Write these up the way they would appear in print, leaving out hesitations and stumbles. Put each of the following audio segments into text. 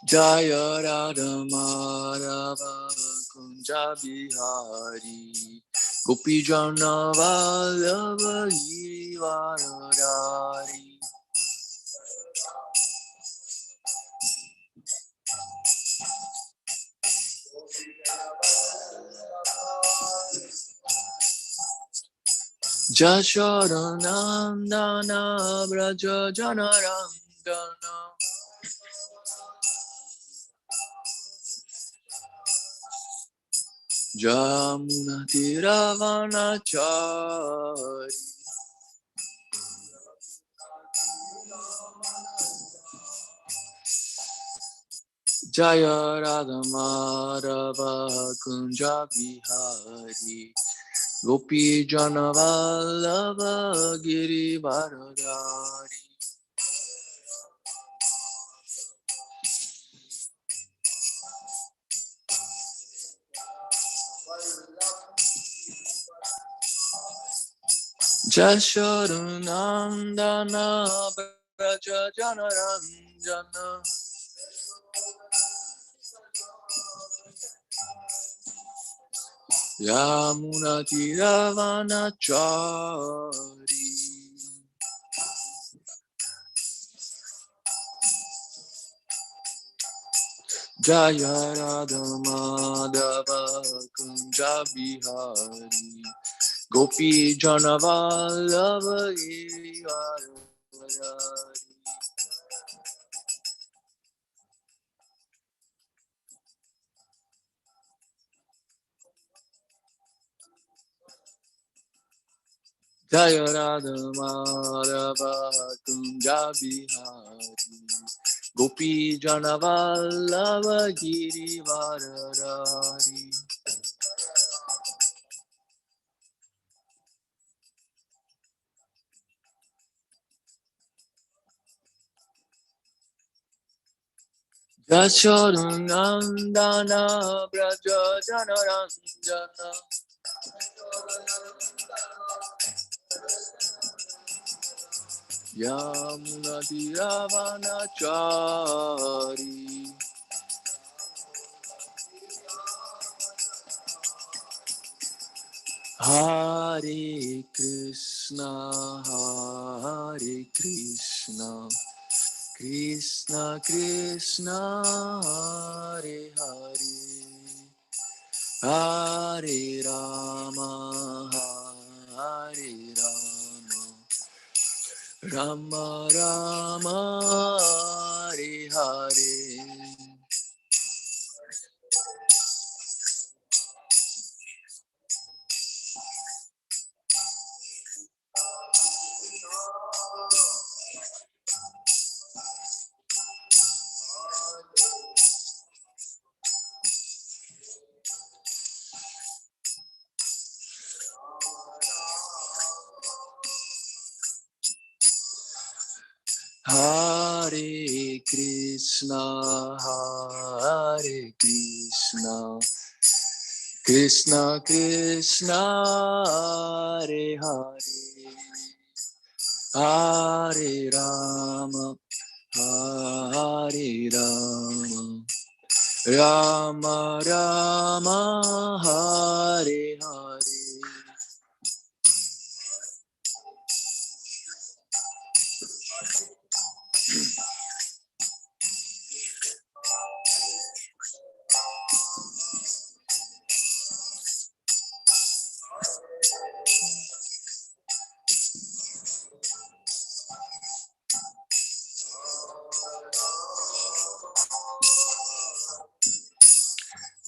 Jaya Radha Madhava Kunja Bihari Gopi Jana Vallabha Giridharadhari. Jashoda Nandana Braja Janarandana Jamuna Tiravanachari Jaya Radha Madhava Kunja Bihari Gopi Jana Vallabha Giridharadhari. Jashoda Nandana Braja Janaranjana Yamuna Tiravanachari Jaya Radha Madhava Kunja Bihari Gopi Jana Vallabha Giridharadhari. Jaya Radha Madhava Kunja Bihari Gopi Jana Vallabha Giridharadhari. Jashoda Nandana Braja Janaranjana Yamuna Tiravanachari Hare Krishna Hare Krishna Krishna Krishna Hare Hare Hare Rama Hare Rama Rama Rama Hare Hare. Hare Krishna, Hare Krishna, Krishna Krishna, Hare Hare, Hare Rama, Hare Rama, Rama Rama, Hare Hare.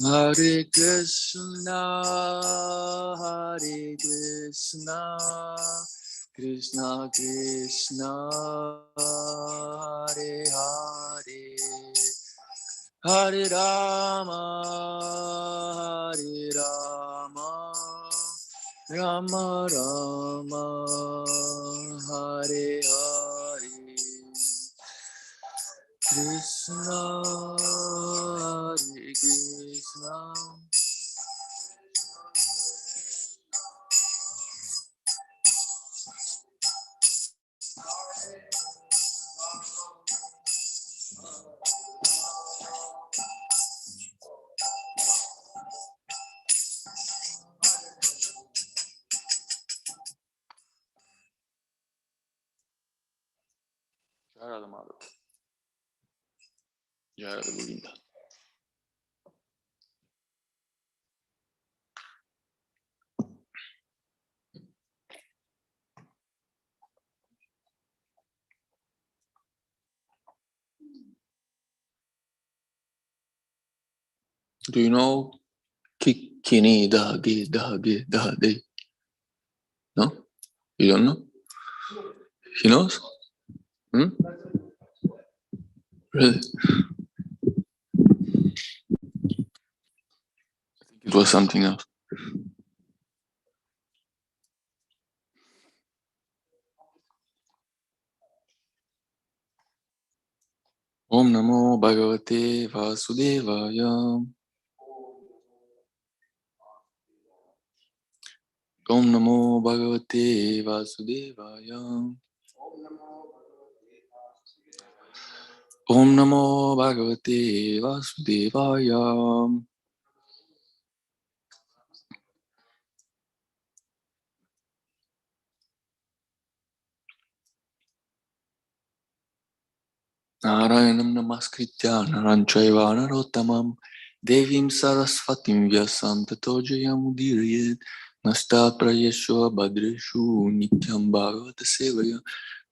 Hare Krishna, Hare Krishna, Krishna Krishna, Hare Hare, Hare Rama, Hare Rama, Rama Rama, Hare Hare. Krishna, Hare Krishna. Jai Madhav. Jai Radha Govinda. Do you know Kini Dahage Dahage Dahade? No? You don't know? He knows? Hmm? Really? I think it was something else. Om Namo Bhagavate Vasudevaya. Om Namo Bhagavate Vasudevaya. Om Namo Bhagavate Vasudevaya. Narayanam Namaskritya Naranchayva Narottamam Devim Sarasvatim Vyasam Tato Jayamudiriye Nasta Prayeshu Badreshu Nityam Bhagavata Sevaya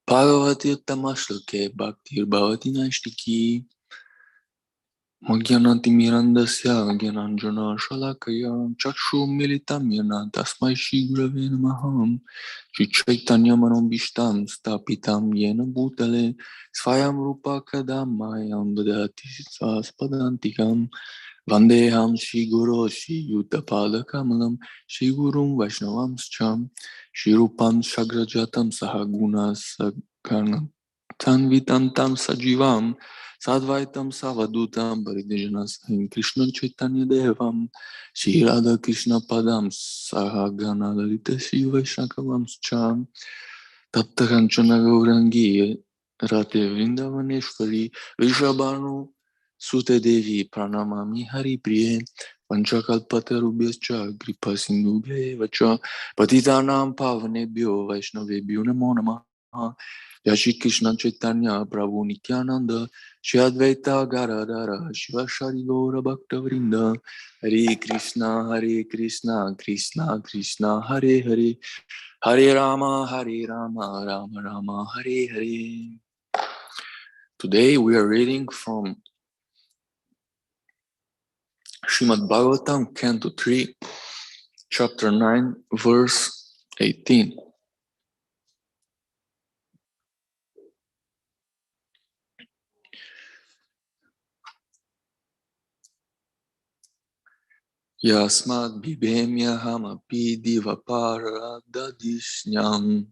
Bhagavati Uttamashloke Bhaktir Bhavati Naishtiki Magyananti Mirandasya Gyananjana Shalakaya Chakshu Militam Yana Tasmai Shri Gurave Namaham Shri Chaitanya Manobishtam Stapitam Yena Bhutale Svayam Rupa Kadamayam Dadati Saspadantikam Vandeham Shri Guru Shri Yuttapada Kamalam Shri Gurum Vaishnavamscham Shri Rupam Shagrajatam Sahaguna Sakarnam Tanvitam Tam Sajivam Sadvaitam Savadutam Paridejana Sahim Krishna Chaitanya Devam Shri Radha Krishna Padam Sahagana Lalita Shri Vaishakavam Cham Tapta Kanchana Gaurangi Rate Vrindavaneshwari Vishabhanu Sute Devi Pranamami Hari Priye Panchakalpatarubhyascha Kripa Sindhubhya Vacha Patitanam Pavanebhyo Vaishnavebhyo Namo Namaha Yashi Krishna Chaitanya Prabhu Nityananda Shri Advaita Garadhara Shiva Shari Gaura Bhakta Vrinda Hare Krishna Krishna Krishna Hare Hare Hare Rama Rama Rama Hare Hare. Today we are reading from Srimad Bhagavatam, Canto 3, Chapter 9, Verse 18. Yasmad bibemya hamapi divapara dadishnyam.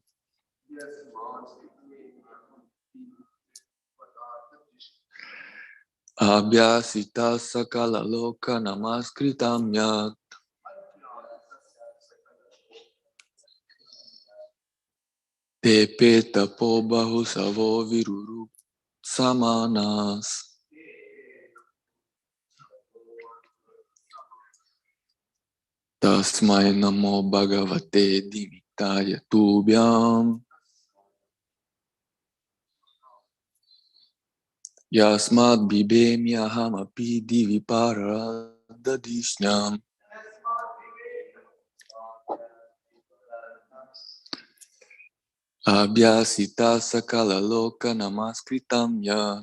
Abhyasita sakala loka namaskritam yat. Tepe tapo bahu savo viruru samanas. Tasmai namo bhagavate dimitaya tubhyam. Yasmad bibemya hamapi divipara dadishnyam. Abhyasita sakala loka namaskritam ya.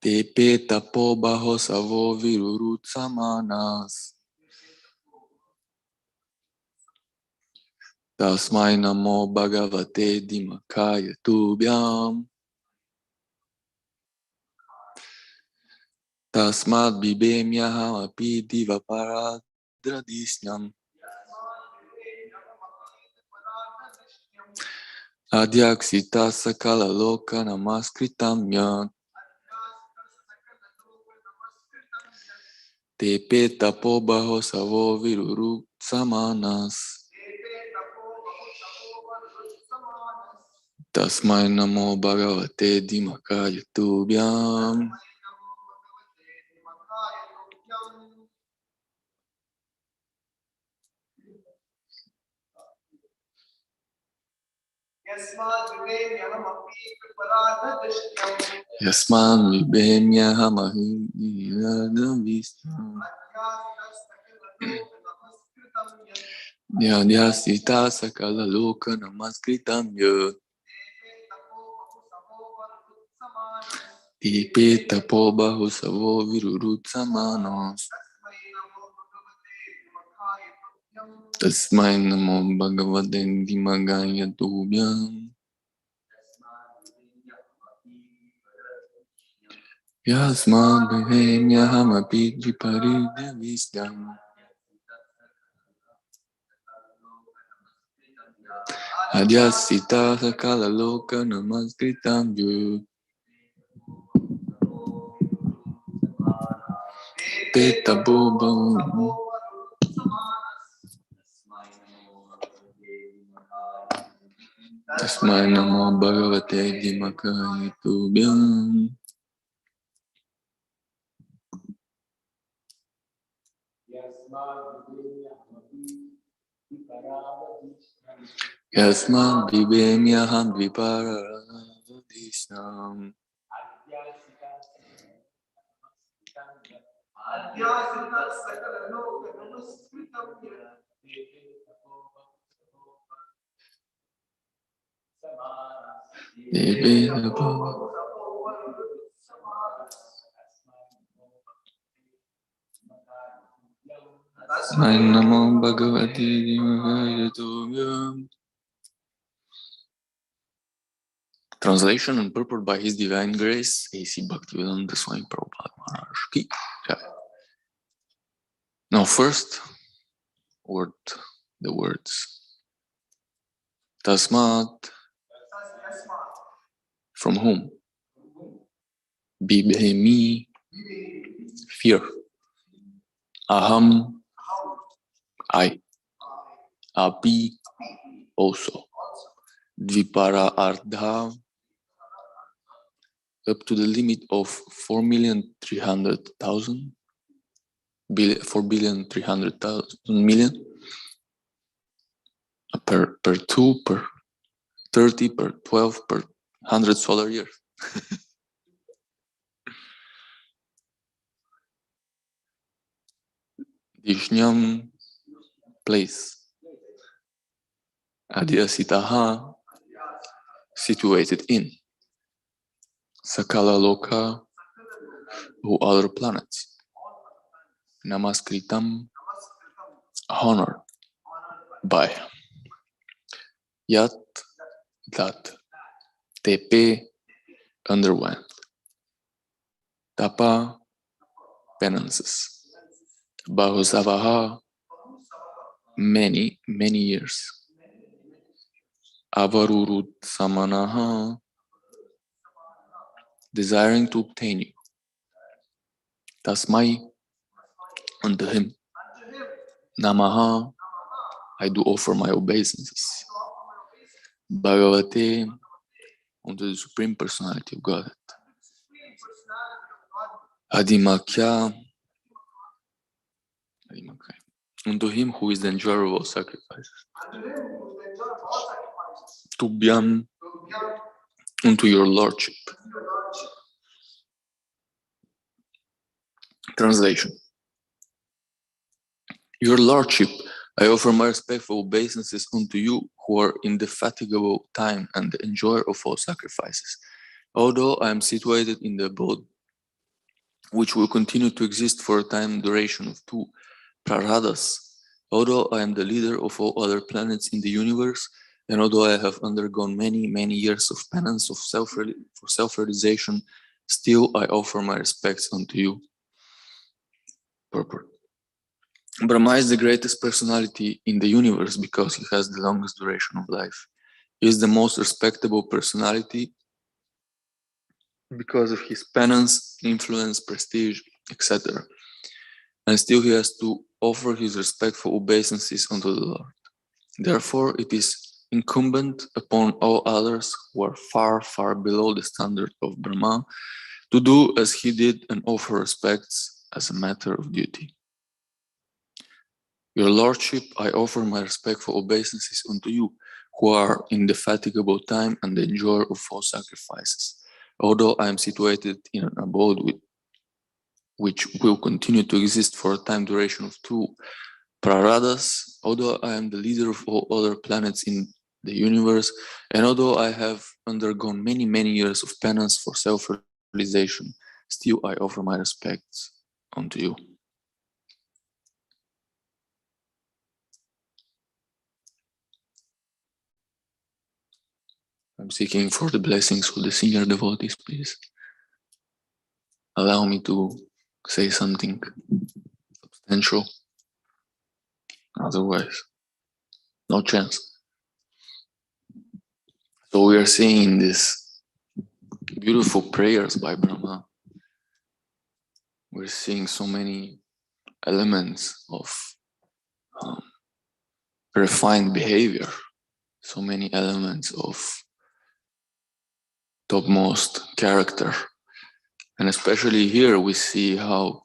Tepe tapo baho savo virurut samanas. Tasmai namo bhagavate dimakaya tubhyam. Tasmad bibemya hamapi divapara dadishnyam. Adhyaksita sakala loka namaskritam ya. Tepe tapo baho savo viruru samanas. Tasmai namo bhagavate dimakaya tubhyam. Yasman vibemya hamahi Nyadyasita sakala loka namaskritam yat Ipe tapo bahu savo virurut samanos Tasmai namo bhagavate dimagaya tubhyam Yasma bhemya hamapi jiparidya visdam Adyasita sakala loka namaskritam yat Peta boba Tasmai namo bhagavate dimakaya tubhyam Yasma vibemya ham viparadishnam Tasmai namo bhagavate dimakaya tubhyam. Translation and purport by His Divine Grace, A.C. Bhaktivedanta Swami Prabhupada Maharaj Ki Jai. Now first, the words. Tasmat, from whom? Bibhemi, fear. Aham, I. Api, also. Dvipara Ardha, up to the limit of 4,300,000, 4,300,000,000,000 per 2, per 30, per 12, per 100 solar years. Dishnyam, place. Adyasitaha, situated in. Sakala Loka, who other planets. Namaskritam, honored by. Yat, that. Tepe, underwent. Tapa, penances. Bahusavaha, many, many years. Avarurut samanaha, desiring to obtain you. Tasmai, unto him. Namaha, I do offer my obeisances. Bhagavate, unto the Supreme Personality of Godhead. Adimakya, unto him who is the enjoyer of all sacrifices. Tubhyam, unto your lordship. Translation. Your lordship, I offer my respectful obeisances unto you who are indefatigable time and the enjoyer of all sacrifices. Although I am situated in the abode which will continue to exist for a time duration of 2 praradas, although I am the leader of all other planets in the universe, and although I have undergone many, many years of penance for self-realization, still I offer my respects unto you. Purport. Brahma is the greatest personality in the universe because he has the longest duration of life. He is the most respectable personality because of his penance, influence, prestige, etc. And still he has to offer his respectful obeisances unto the Lord. Therefore, it is incumbent upon all others who are far, far below the standard of Brahma to do as he did and offer respects as a matter of duty. Your lordship, I offer my respectful obeisances unto you, who are indefatigable time and the enjoyer of all sacrifices. Although I am situated in an abode which will continue to exist for a time duration of 2 praradas, although I am the leader of all other planets in the universe, and although I have undergone many, many years of penance for self-realization, still I offer my respects unto you. I'm seeking for the blessings of the senior devotees, please. Allow me to say something substantial. Otherwise, no chance. So we are seeing these beautiful prayers by Brahma. We're seeing so many elements of refined behavior, so many elements of topmost character. And especially here we see how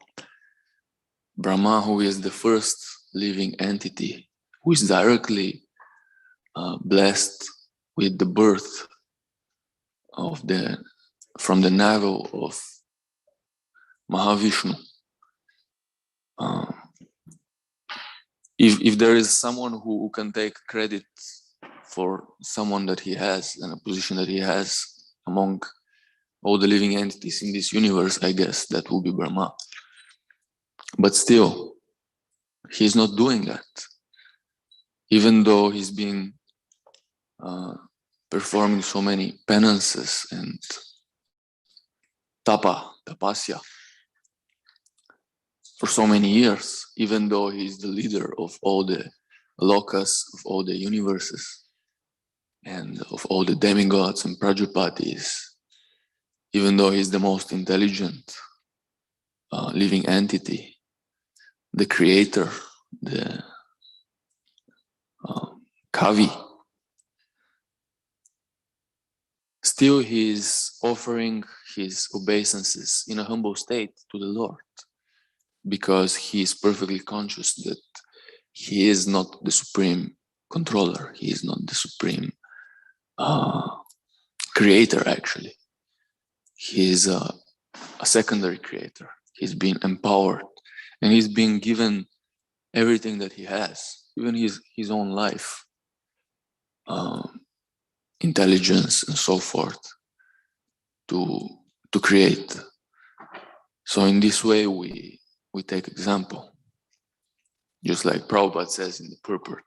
Brahma, who is the first living entity, who is directly blessed with the birth of from the navel of Mahavishnu. If there is someone who can take credit for someone that he has and a position that he has among all the living entities in this universe, I guess that will be Brahma. But still, he's not doing that. Even though he's been performing so many penances and tapasya, for so many years, even though he's the leader of all the lokas, of all the universes, and of all the demigods and prajapatis, even though he's the most intelligent living entity, the creator, the Kavi, still he is offering his obeisances in a humble state to the Lord, because he is perfectly conscious that he is not the supreme controller, he is not the supreme creator actually. He is a secondary creator. He's been empowered and he's been given everything that he has, even his own life, intelligence and so forth, to create. So in this way we take example. Just like Prabhupada says in the purport,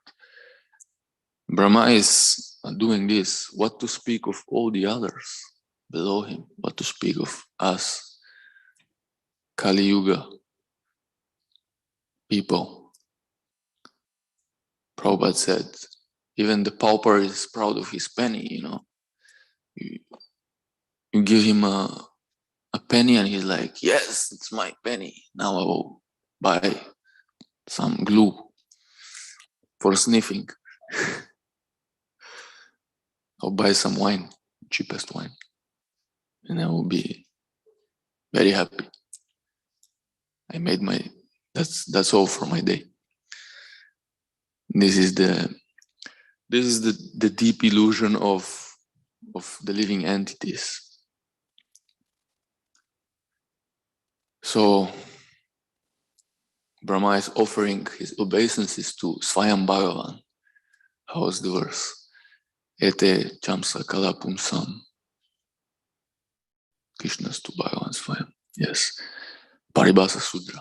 Brahma is doing this, what to speak of all the others below him, what to speak of us, Kali Yuga people. Prabhupada said, even the pauper is proud of his penny, you know. You give him a penny and he's like, yes, it's my penny. Now I will buy some glue for sniffing. I'll buy some wine, cheapest wine, and I will be very happy. I made that's all for my day. This is the deep illusion of the living entities. So Brahma is offering his obeisances to Swayam Bhagavan. How's the verse? Ete chamsa kalapumsam. Krishna's to Bhagavan Swayam. Yes. Paribhasa Sudra.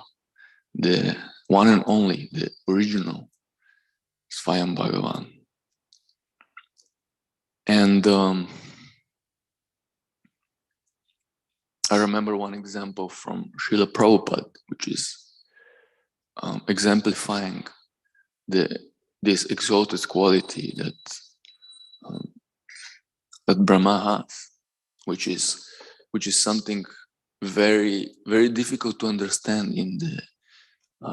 The one and only, the original Swayam Bhagavan. And I remember one example from Srila Prabhupada, which is exemplifying this exalted quality that Brahma has, which is something very, very difficult to understand in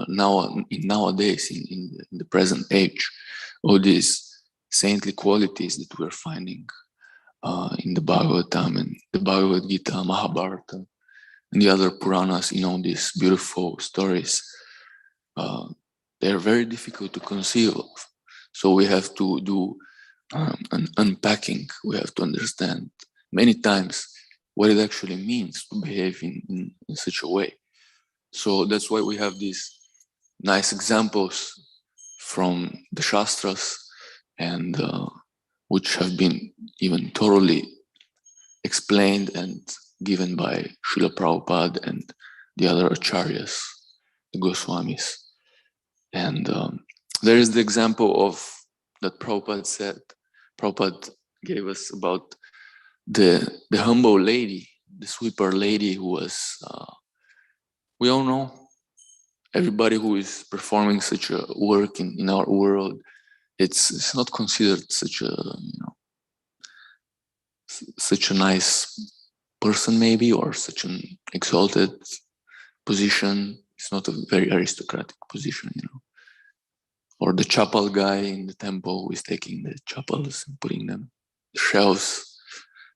nowadays in the present age. All these saintly qualities that we're finding in the Bhagavatam and the Bhagavad Gita, Mahabharata, and the other Puranas, you know, these beautiful stories. They're very difficult to conceive of. So we have to do and unpacking. We have to understand many times what it actually means to behave in such a way. So that's why we have these nice examples from the Shastras, and which have been even thoroughly explained and given by Srila Prabhupada and the other acharyas, the Goswamis. And there is the example of that Prabhupada gave us about the humble lady, the sweeper lady who was, we all know, everybody who is performing such a work in our world, it's not considered such a, such a nice person maybe, or such an exalted position. It's not a very aristocratic position, or the chapel guy in the temple who is taking the chapels and putting them the shelves.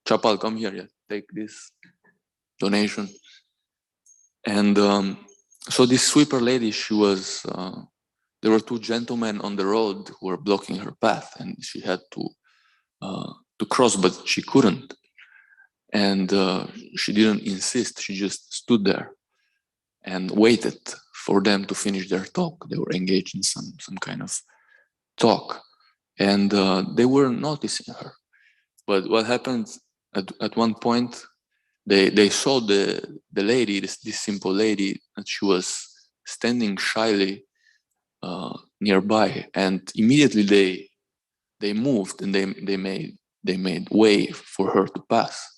Chapel, come here, yeah, take this donation. And so this sweeper lady, she was, there were two gentlemen on the road who were blocking her path, and she had to cross, but she couldn't. And she didn't insist, she just stood there and waited for them to finish their talk. They were engaged in some kind of talk, and they were noticing her. But what happened at one point, they saw the lady, this simple lady, and she was standing shyly nearby, and immediately they moved, and they made way for her to pass.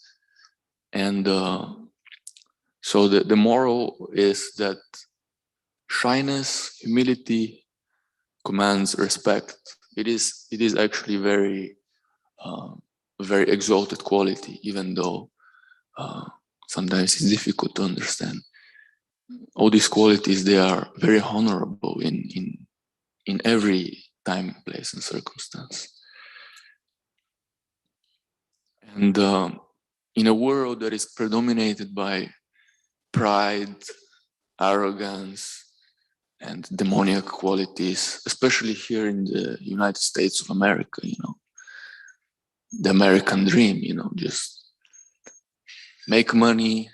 And so the moral is that shyness, humility commands respect. It is actually very very exalted quality, even though sometimes it's difficult to understand. All these qualities, they are very honorable in every time, place, and circumstance. And in a world that is predominated by pride, arrogance, and demoniac qualities, especially here in the United States of America, the American dream, just make money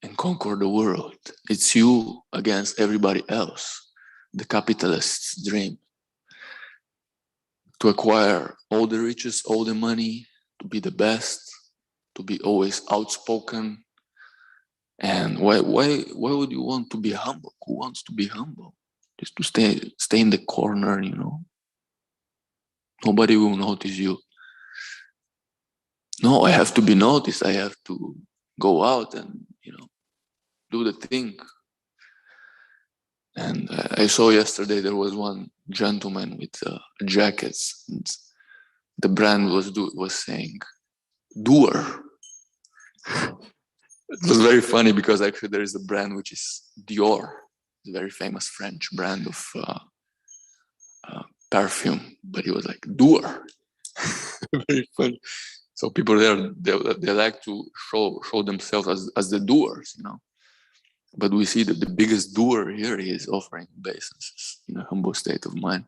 and conquer the world. It's you against everybody else, the capitalist's dream. To acquire all the riches, all the money, to be the best, to be always outspoken. And why would you want to be humble? Who wants to be humble? Just to stay in the corner, Nobody will notice you. No, I have to be noticed. I have to go out and, do the thing. And I saw yesterday there was one gentleman with jackets, and the brand was saying, doer. It was very funny because actually there is a brand which is Dior, a very famous French brand of perfume, but he was like, doer. Very funny. So people there, they like to show themselves as the doers, But we see that the biggest doer here is offering obeisances in a humble state of mind.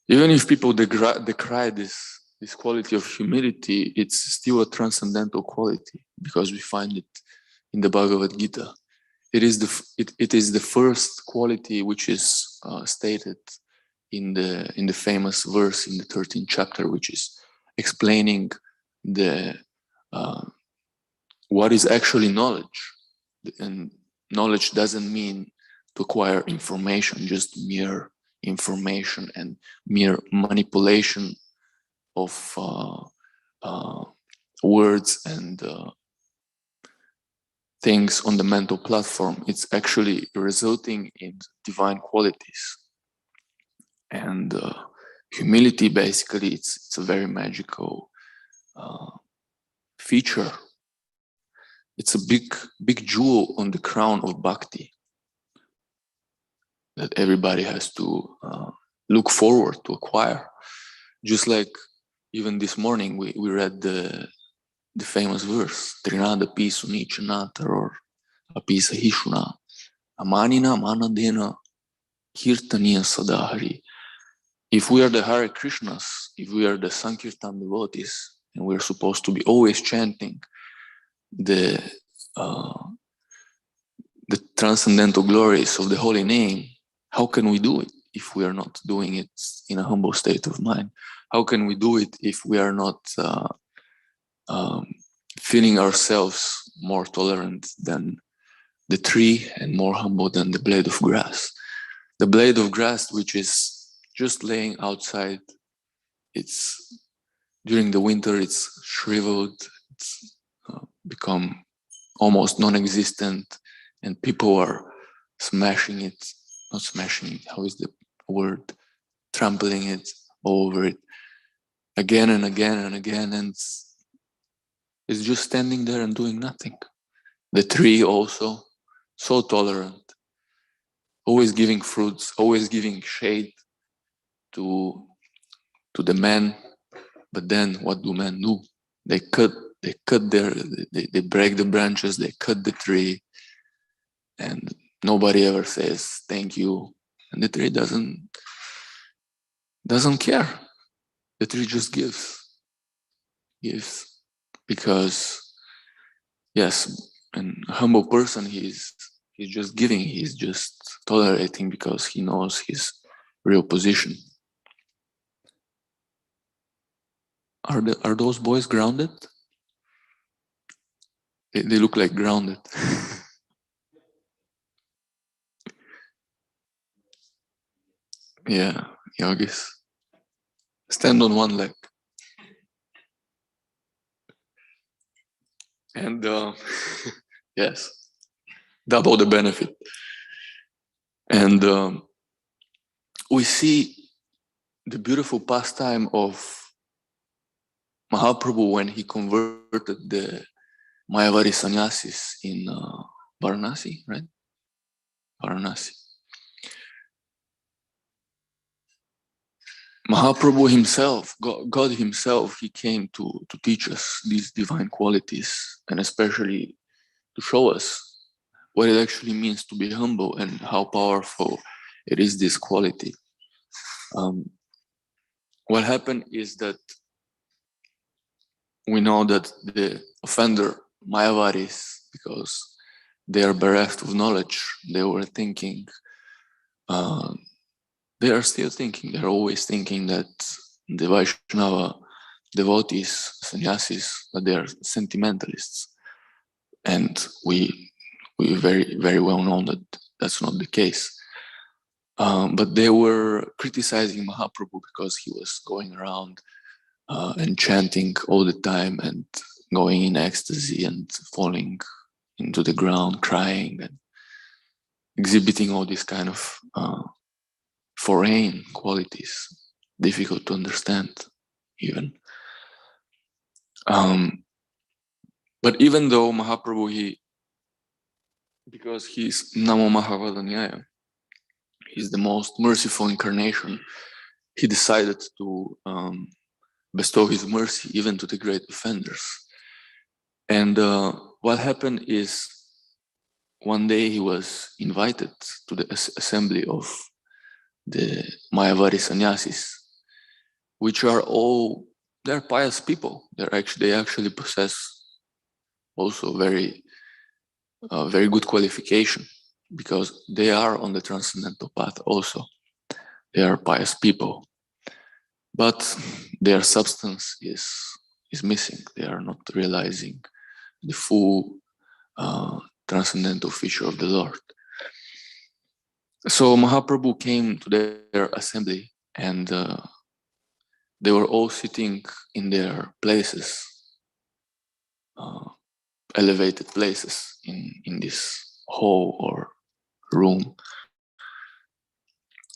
Even if people decry this quality of humility, it's still a transcendental quality, because we find it in the Bhagavad Gita. It is the first quality which is stated in the famous verse in the 13th chapter, which is explaining what is actually knowledge. And knowledge doesn't mean to acquire information, just mere information and mere manipulation of words and things on the mental platform. It's actually resulting in divine qualities. And humility, basically, it's a very magical feature. It's a big jewel on the crown of bhakti that everybody has to look forward to acquire. Just like even this morning we read the famous verse, Trinada pisu nichana taror apisa hishuna amanina manadena kirtaniya sadahari. if we are the Hare Krishnas, if we are the Sankirtan devotees, and we're supposed to be always chanting the transcendental glories of the holy name, how can we do it if we are not doing it in a humble state of mind? How can we do it if we are not feeling ourselves more tolerant than the tree and more humble than the blade of grass? The blade of grass, which is just laying outside, it's during the winter, it's shriveled, it's become almost non-existent, and people are smashing it, not smashing it, how is the word, trampling it all over it again and again and again, and it's just standing there and doing nothing. The tree also, so tolerant, always giving fruits, always giving shade to the men. But then what do men do? They cut they break the branches, they cut the tree, and nobody ever says thank you. And the tree doesn't care. The tree just gives, because yes, an humble person, he's just giving, he's just tolerating because he knows his real position. Are those boys grounded? They look like grounded. Yeah, yogis. Stand on one leg. And yes, double the benefit. And we see the beautiful pastime of Mahaprabhu when he converted the Mayavadi sannyasis in Varanasi, right? Varanasi. Mahaprabhu himself, God himself, he came to teach us these divine qualities, and especially to show us what it actually means to be humble and how powerful it is, this quality. What happened is that we know that the offender, Mayavadis, because they are bereft of knowledge, they were thinking, they are still thinking, they're always thinking that the Vaishnava devotees, sannyasis, that they are sentimentalists. And we very, very well know that that's not the case. But they were criticizing Mahaprabhu because he was going around and chanting all the time and going in ecstasy and falling into the ground, crying and exhibiting all these kind of foreign qualities, difficult to understand even. But even though Mahaprabhu, because he's Namo Mahavadanyaya, he's the most merciful incarnation, he decided to bestow his mercy even to the great offenders. And what happened is, one day he was invited to the assembly of the Mayavadi sannyasis, which are all, they're pious people. They actually possess also very good qualification, because they are on the transcendental path also. They are pious people, but their substance is missing. They are not realizing the full transcendental feature of the Lord. So Mahaprabhu came to their assembly, and they were all sitting in their places, elevated places in this hall or room.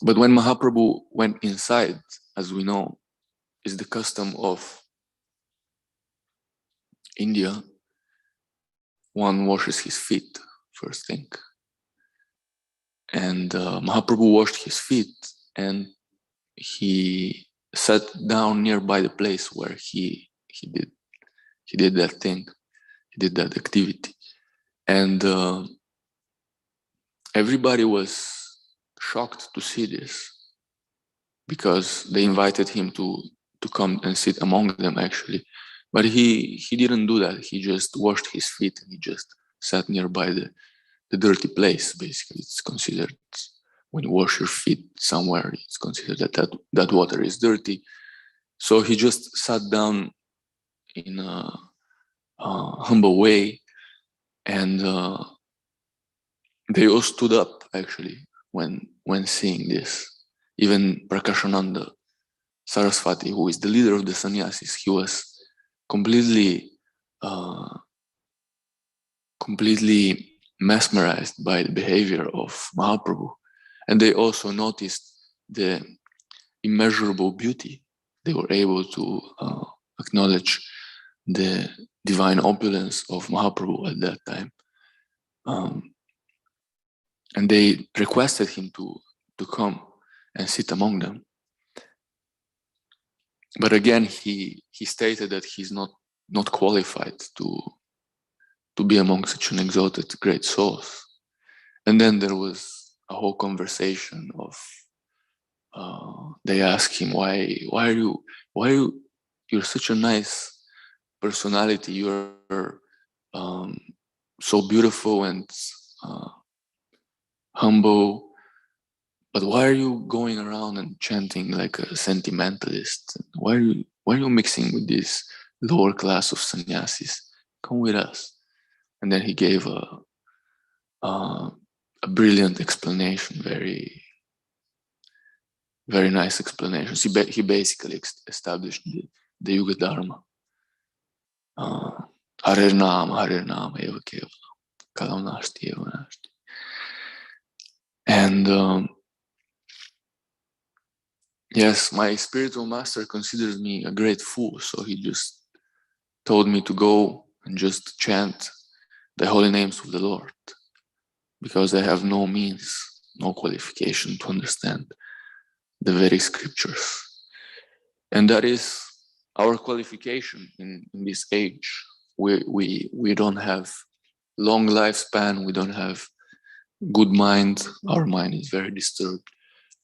But when Mahaprabhu went inside, as we know, is the custom of India, one washes his feet first thing. And Mahaprabhu washed his feet, and he sat down nearby the place where he did that thing, he did that activity. And everybody was shocked to see this, because they invited him to come and sit among them actually. But he didn't do that. He just washed his feet and he just sat nearby the dirty place. Basically, it's considered, when you wash your feet somewhere, it's considered that water is dirty. So he just sat down in a humble way, and they all stood up actually when seeing this. Even Prakashananda Saraswati, who is the leader of the sannyasis, he was completely mesmerized by the behavior of Mahaprabhu. And they also noticed the immeasurable beauty. They were able to acknowledge the divine opulence of Mahaprabhu at that time. And they requested him to come and sit among them. But again, he stated that he's not qualified to be among such an exalted great souls. And then there was a whole conversation of they asked him, why are you're such a nice personality, you're so beautiful and humble, but why are you going around and chanting like a sentimentalist? Why are you mixing with this lower class of sannyasis? Come with us. And then he gave a brilliant explanation, very, very nice explanation. He basically established the Yuga Dharma. Harer Nama Eva Keva, Kalam Nashti Eva Nashti. And yes, my spiritual master considers me a great fool, so he just told me to go and just chant the holy names of the Lord, because I have no means, no qualification to understand the very scriptures. And that is our qualification in this age. We don't have long lifespan, we don't have good mind, our mind is very disturbed.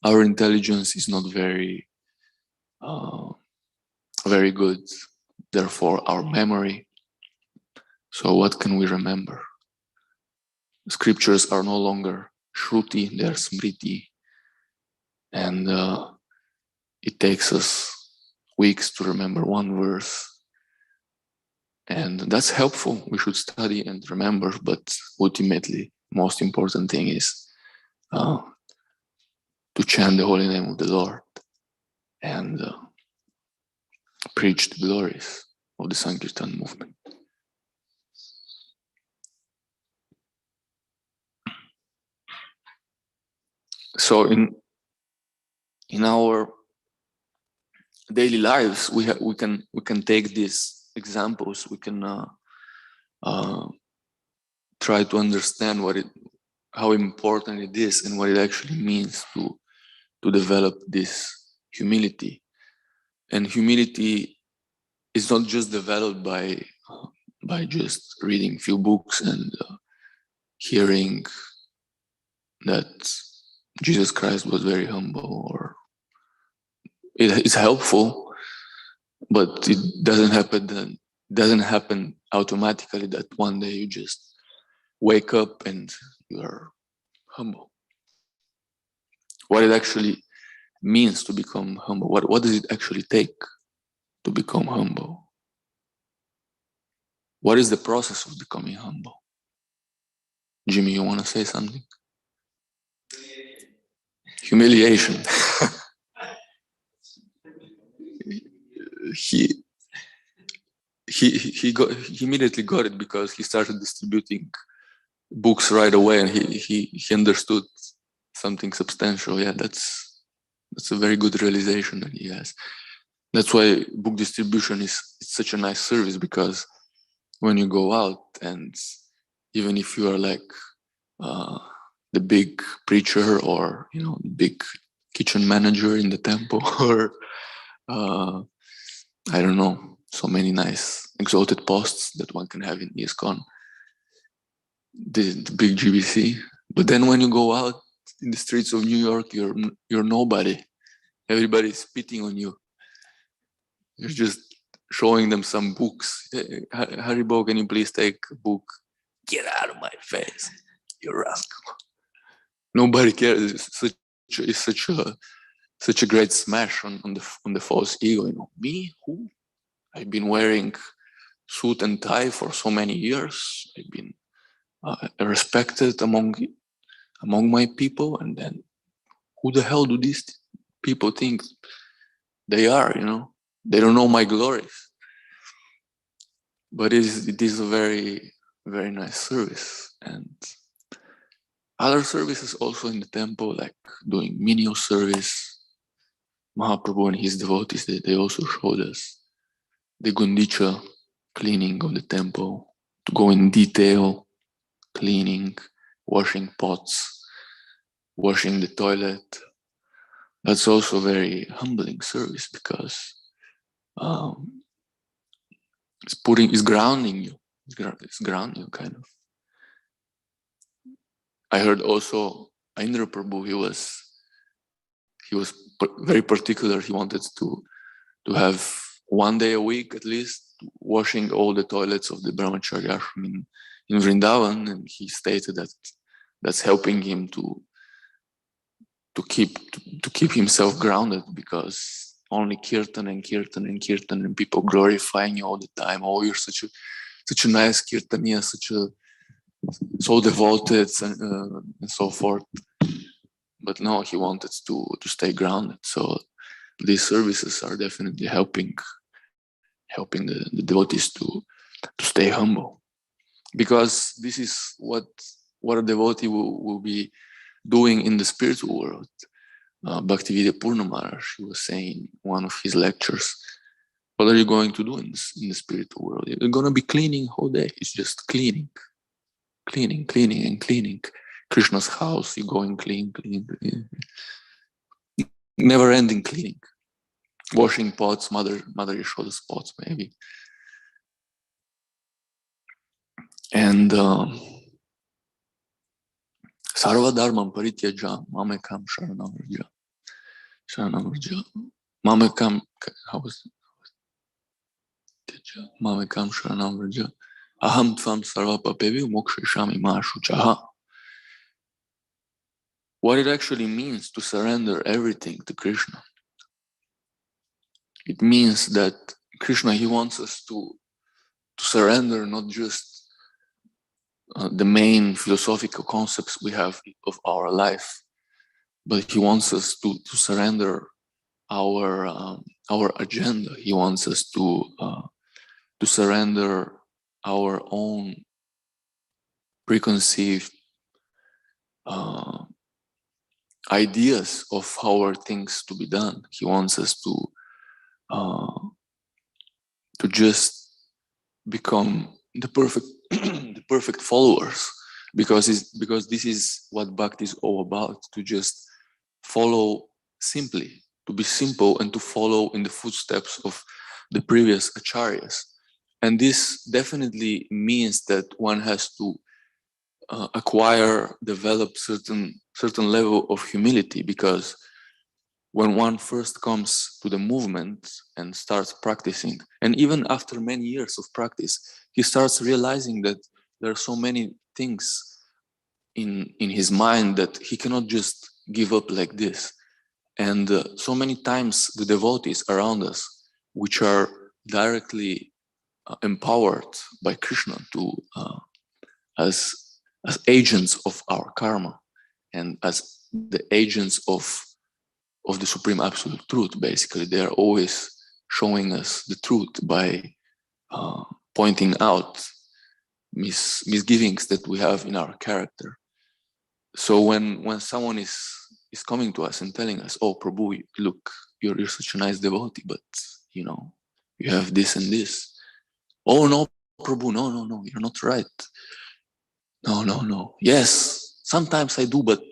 Our intelligence is not very good, therefore our memory. So what can we remember? Scriptures are no longer shruti, they are smriti. And it takes us weeks to remember one verse. And that's helpful. We should study and remember, but ultimately, most important thing is to chant the holy name of the Lord and preach the glories of the Sankirtan movement. So in our daily lives, we can take these examples. We can try to understand how important it is and what it actually means to develop this humility. And humility is not just developed by just reading few books and hearing that Jesus Christ was very humble, or it's helpful, but it doesn't happen automatically that one day you just wake up and you are humble. What it actually means to become humble, what does it actually take to become humble? What is the process of becoming humble? Jimmy, you want to say something? Humiliation. he immediately got it because he started distributing books right away, and he understood something substantial. Yeah, that's a very good realization that he has. That's why book distribution is such a nice service, because when you go out, and even if you are like the big preacher, or the big kitchen manager in the temple, or I don't know, so many nice exalted posts that one can have in ISKCON, the big GBC. But then when you go out in the streets of New York, you're nobody. everybody's spitting on you. You're just showing them some books. Hey, Haribo, can you please take a book? Get out of my face, you rascal. Nobody cares. It's such a great smash on the false ego. You know, me, who? I've been wearing suit and tie for so many years. I've been respected among my people, and then who the hell do these people think they are? You know, they don't know my glories. But it is a very, very nice service. And other services also in the temple, like doing menial service. Mahaprabhu and his devotees, they also showed us the gundicha cleaning of the temple, to go in detail, cleaning, washing pots, washing the toilet. That's also very humbling service, because it's grounding you. It's grounding you, kind of. I heard also Indra Prabhu, he was very particular. He wanted to have 1 day a week at least washing all the toilets of the Brahmacharya ashram in Vrindavan, and he stated that that's helping him to keep himself grounded, because only kirtan and kirtan and kirtan and people glorifying you all the time. Oh, you're such a nice kirtaniya, so devoted and so forth. But no, he wanted to stay grounded. So these services are definitely helping the devotees to stay humble, because this is what a devotee will be doing in the spiritual world. Bhaktivedanta Purna Maharaj, he was saying in one of his lectures, what are you going to do in the spiritual world? You're going to be cleaning whole day. It's just cleaning and cleaning. Krishna's house, you go and clean. Never ending cleaning. Washing pots, Mother Yashoda's pots maybe. And Sarva Dharmam Parityaja Mamekam Sharanam Vraja. Mamekam, how was it? Mamekam Sharanam Vraja. Aham Tvam Sarva Papevi Mokshishami Ma Shuchaha. What it actually means to surrender everything to Krishna. It means that Krishna, he wants us to surrender not just the main philosophical concepts we have of our life, but he wants us to surrender our agenda. He wants us to surrender our own preconceived ideas of how are things to be done. He wants us to just become the perfect followers, because this is what bhakti is all about, to just follow simply, to be simple and to follow in the footsteps of the previous acharyas. And this definitely means that one has to develop certain level of humility, because when one first comes to the movement and starts practicing, and even after many years of practice, he starts realizing that there are so many things in his mind that he cannot just give up like this. And so many times the devotees around us, which are directly empowered by Krishna to as agents of our karma, and as the agents of the Supreme Absolute Truth, basically, they are always showing us the truth by pointing out misgivings that we have in our character. So when someone is coming to us and telling us, "Oh, Prabhu, look, you're such a nice devotee, but you know, you have this and this." "Oh no, Prabhu, no, you're not right." No. Yes, sometimes I do, but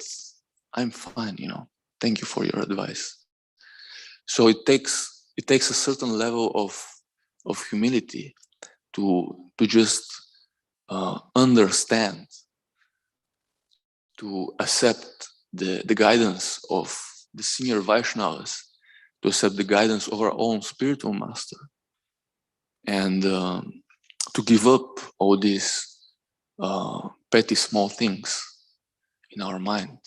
I'm fine, you know. Thank you for your advice. So it takes a certain level of humility to just understand, to accept the guidance of the senior Vaishnavas, to accept the guidance of our own spiritual master, and to give up all these petty small things in our mind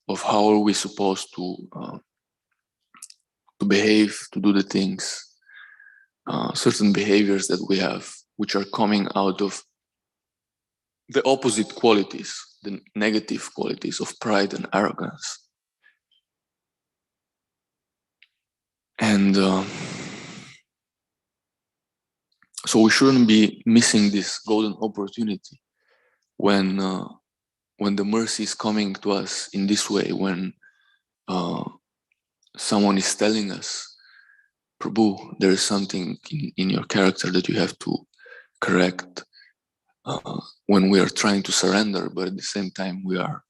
of how are we supposed to behave, to do the things, certain behaviors that we have, which are coming out of the opposite qualities, the negative qualities of pride and arrogance. And so we shouldn't be missing this golden opportunity when the mercy is coming to us in this way, when someone is telling us, Prabhu, there is something in your character that you have to correct, when we are trying to surrender, but at the same time we are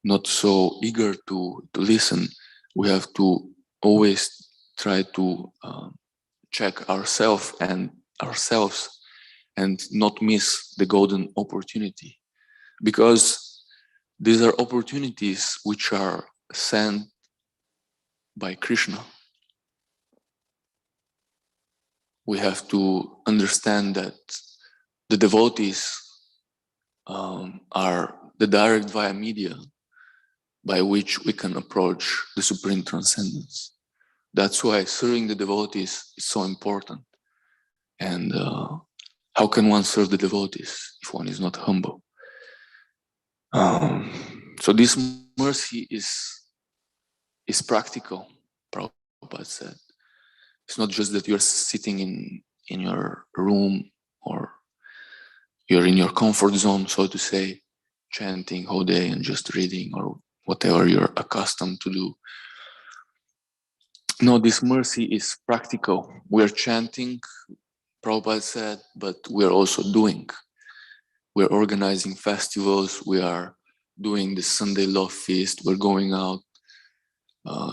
not so eager to listen. We have to always try to check ourselves and not miss the golden opportunity, because these are opportunities which are sent by Krishna. We have to understand that the devotees are the direct via media by which we can approach the Supreme Transcendence. That's why serving the devotees is so important. And how can one serve the devotees if one is not humble? So this mercy is practical, Prabhupada said. It's not just that you're sitting in your room or you're in your comfort zone, so to say, chanting all day and just reading or whatever you're accustomed to do. No, this mercy is practical. We're chanting, Prabhupada said, but we're also doing. We're organizing festivals. We are doing the Sunday Love Feast. We're going out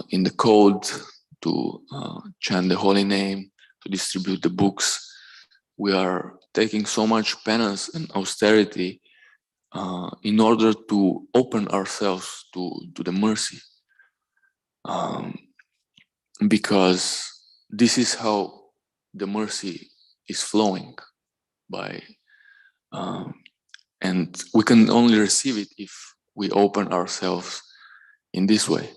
in the cold to chant the holy name, to distribute the books. We are taking so much penance and austerity in order to open ourselves to the mercy. Because this is how the mercy is flowing by, and we can only receive it if we open ourselves in this way.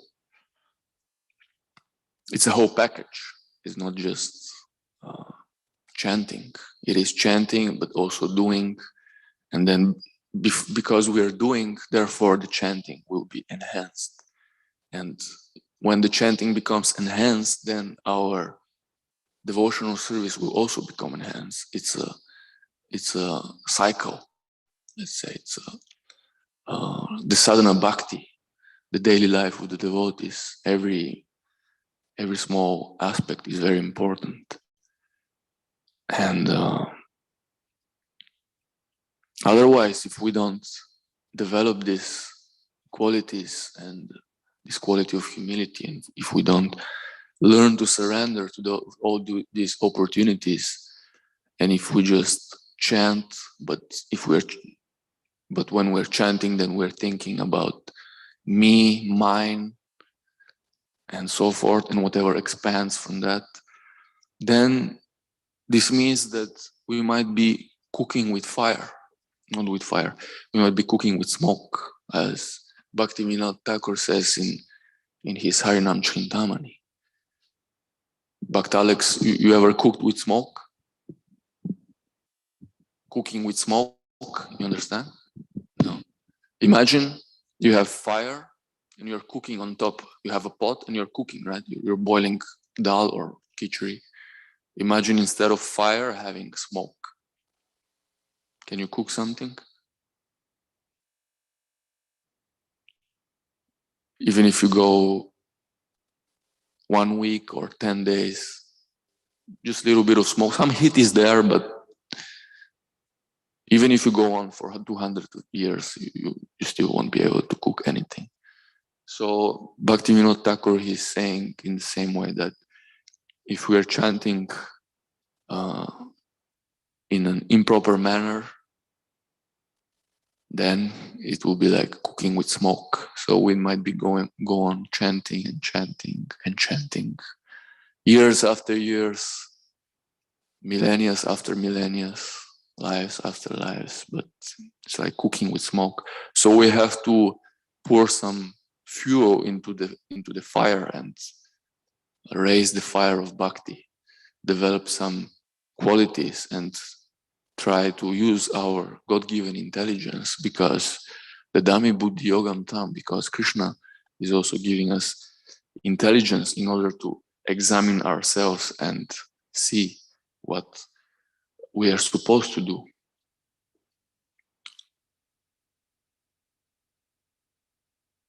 It's a whole package. It's not just chanting. It is chanting, but also doing. And then because we are doing, therefore the chanting will be enhanced. And when the chanting becomes enhanced, then our devotional service will also become enhanced. It's a cycle. Let's say it's the sadhana bhakti, the daily life of the devotees. Every small aspect is very important. And otherwise, if we don't develop these qualities and this quality of humility, and if we don't learn to surrender to all these opportunities, and if we just chant, but when we're chanting, then we're thinking about me, mine, and so forth, and whatever expands from that, then this means that we might be cooking with fire, not with fire. We might be cooking with smoke, as Bhaktivinoda Thakur says in his Harinam Chintamani. Bhakt Alex, you ever cooked with smoke? Cooking with smoke, you understand? No. Imagine you have fire and you're cooking on top. You have a pot and you're cooking, right? You're boiling dal or khichdi. Imagine instead of fire having smoke. Can you cook something? Even if you go 1 week or 10 days, just a little bit of smoke. Some heat is there, but even if you go on for 200 years, you still won't be able to cook anything. So Bhaktivinoda Thakur is saying in the same way that if we are chanting in an improper manner, then it will be like cooking with smoke. So we might be go on chanting and chanting and chanting, years after years, millennia after millennia, lives after lives, but it's like cooking with smoke. So we have to pour some fuel into the fire and raise the fire of bhakti, develop some qualities and try to use our God-given intelligence, because the Dhammi Buddhi Yogam Tam, because Krishna is also giving us intelligence in order to examine ourselves and see what we are supposed to do.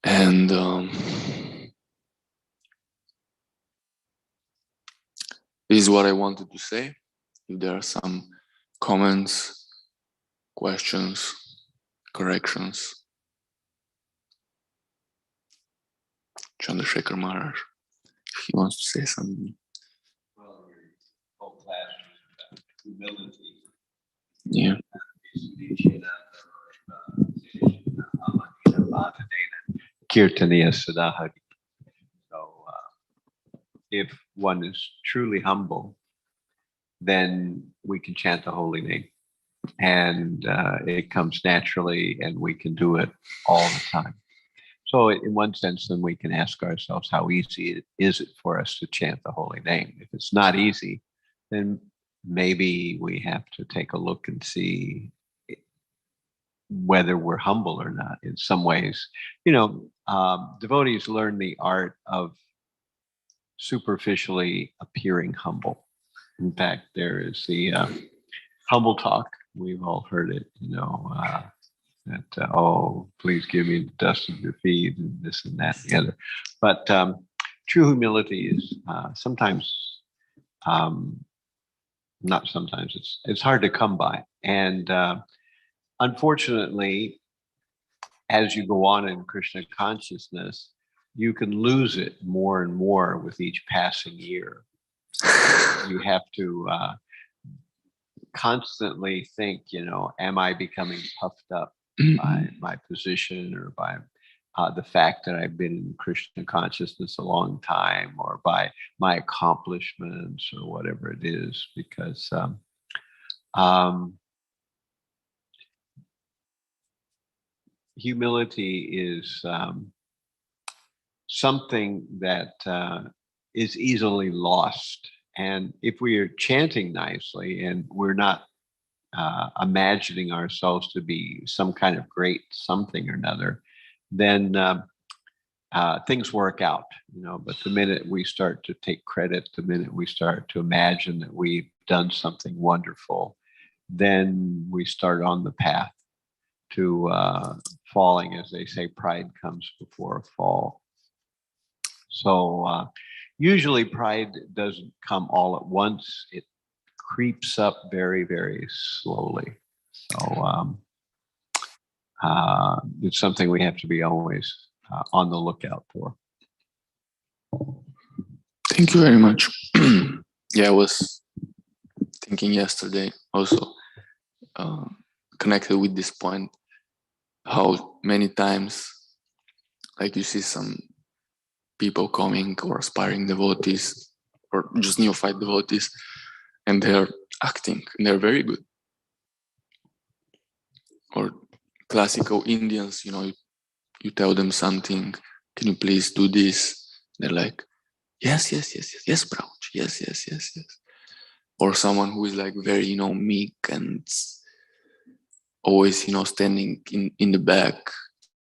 And this is what I wanted to say. If there are some comments, questions, corrections. Chandrasekhar Maharaj, if he wants to say something. Well, your whole class was about humility. Yeah. Kirtaniya Sadahari. So if one is truly humble, then we can chant the holy name. And it comes naturally, and we can do it all the time. So in one sense, then we can ask ourselves, how easy is it for us to chant the holy name? If it's not easy, then maybe we have to take a look and see whether we're humble or not. In some ways, devotees learn the art of superficially appearing humble. In fact, there is the humble talk. We've all heard it, that, oh, please give me the dust of your feet, and this and that and the other. But true humility is sometimes, not sometimes, it's hard to come by. And unfortunately, as you go on in Krishna consciousness, you can lose it more and more with each passing year. You have to constantly think, am I becoming puffed up by my position, or by the fact that I've been in Krishna consciousness a long time, or by my accomplishments, or whatever it is, because humility is something that is easily lost. And if we are chanting nicely and we're not imagining ourselves to be some kind of great something or another, then things work out, But the minute we start to take credit, the minute we start to imagine that we've done something wonderful, then we start on the path to falling. As they say, pride comes before a fall. So usually pride doesn't come all at once. It creeps up very, very slowly. So it's something we have to be always on the lookout for. Thank you very much. Yeah, I was thinking yesterday also, connected with this point, how many times, like, you see some people coming, or aspiring devotees, or just neophyte devotees, and they're acting, and they're very good. Or classical Indians, you tell them something, can you please do this? They're like, yes, Prabhuji, yes. Or someone who is like very, meek and always, standing in the back.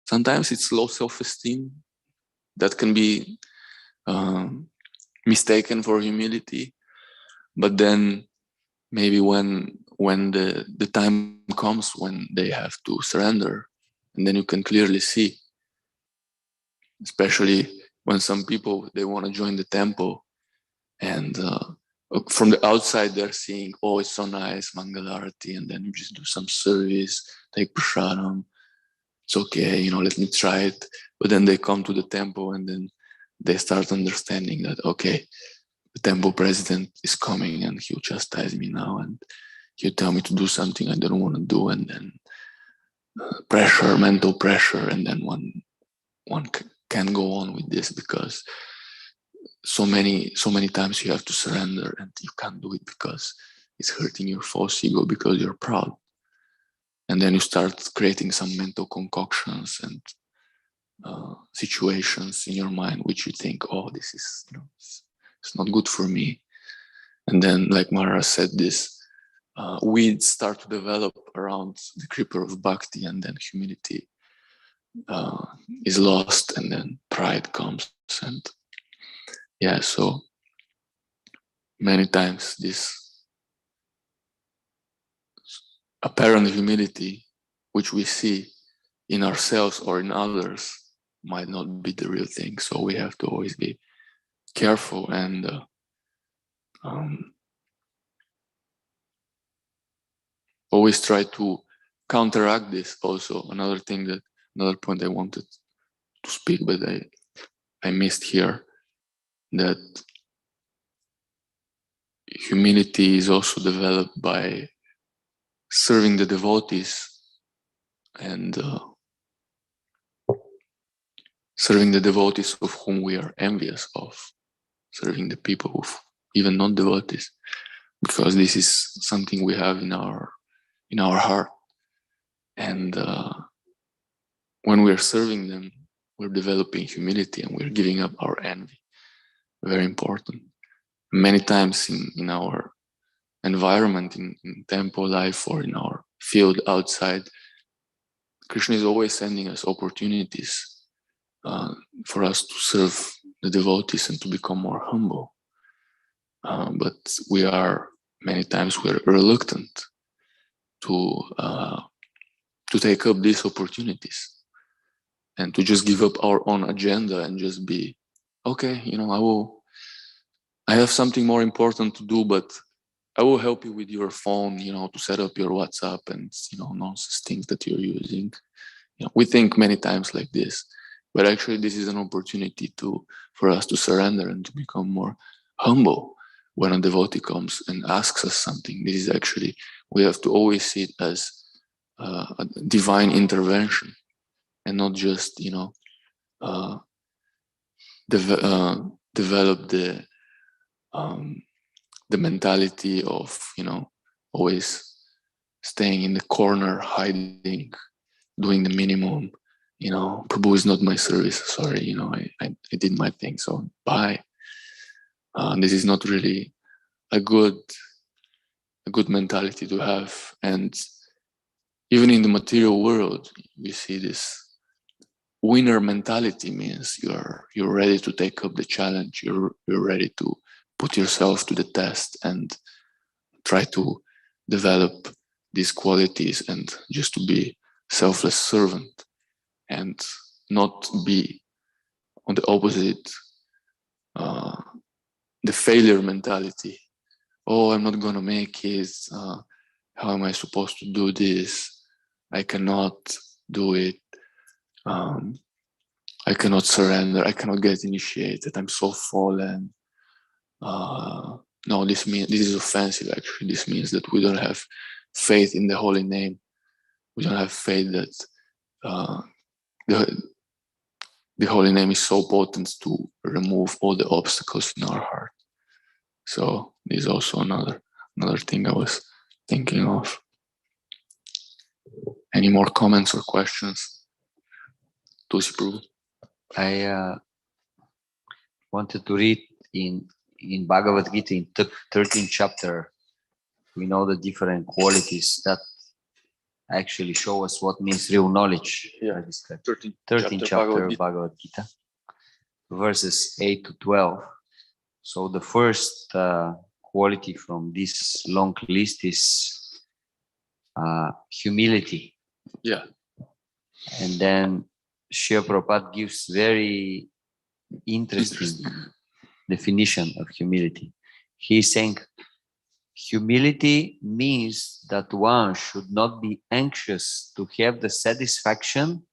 Sometimes it's low self-esteem that can be mistaken for humility. But then maybe when the time comes when they have to surrender, and then you can clearly see, especially when some people, they want to join the temple, and from the outside they're seeing, oh, it's so nice, Mangalarati, and then you just do some service, take prasadam, it's okay, let me try it. But then they come to the temple, and then they start understanding that, okay, the temple president is coming, and he'll chastise me now, and he'll tell me to do something I don't want to do, and then pressure, mental pressure, and then one can't go on with this, because so many times you have to surrender, and you can't do it because it's hurting your false ego, because you're proud. And then you start creating some mental concoctions and situations in your mind which you think, oh, this is, it's not good for me. And then, like Mara said, this weeds start to develop around the creeper of bhakti, and then humility is lost, and then pride comes. And yeah, so many times this apparent humility which we see in ourselves or in others might not be the real thing. So we have to always be careful and always try to counteract this. Also, another point I wanted to speak, but I missed here, that humility is also developed by serving the devotees, and serving the devotees of whom we are envious of, serving the people who even not devotees, because this is something we have in our heart. And when we're serving them, we're developing humility, and we're giving up our envy. Very important. Many times in our environment, in temple life, or in our field outside, Krishna is always sending us opportunities for us to serve the devotees and to become more humble. But many times we're reluctant to take up these opportunities, and to just give up our own agenda and just be, okay, I have something more important to do, but I will help you with your phone, to set up your WhatsApp and, nonsense things that you're using. We think many times like this, but actually this is an opportunity for us to surrender and to become more humble. When a devotee comes and asks us something, this is actually, we have to always see it as a divine intervention, and not just, develop the mentality of, always staying in the corner, hiding, doing the minimum. Prabhu is not my service. Sorry, I did my thing, so bye. This is not really a good mentality to have. And even in the material world, we see this winner mentality. Means you're ready to take up the challenge. You're ready to put yourself to the test and try to develop these qualities, and just to be selfless servant, and not be on the opposite, the failure mentality. Oh, I'm not gonna make it. How am I supposed to do this? I cannot do it. I cannot surrender. I cannot get initiated. I'm so fallen. No, this is offensive. Actually, this means that we don't have faith in the holy name. We don't have faith that the holy name is so potent to remove all the obstacles in our heart. So this is also another thing I was thinking of. Any more comments or questions? Tulsi Prabhu. I wanted to read in Bhagavad Gita in 13th chapter. We know the different qualities that actually show us what means real knowledge. Yeah, 13th chapter Bhagavad Gita, verses 8 to 12. So the first quality from this long list is humility. Yeah. And then Srila Prabhupada gives very interesting definition of humility. He's saying humility means that one should not be anxious to have the satisfaction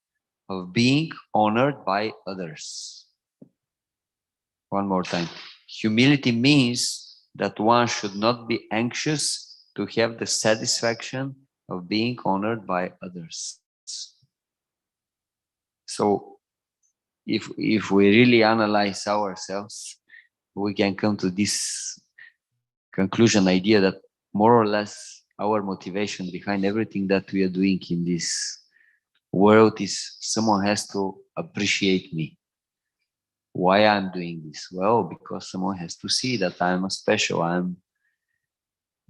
of being honored by others. One more time. Humility means that one should not be anxious to have the satisfaction of being honored by others. So if we really analyze ourselves, we can come to this conclusion idea that more or less our motivation behind everything that we are doing in this world is someone has to appreciate me. Why I'm doing this? Well, because someone has to see that I'm special, I'm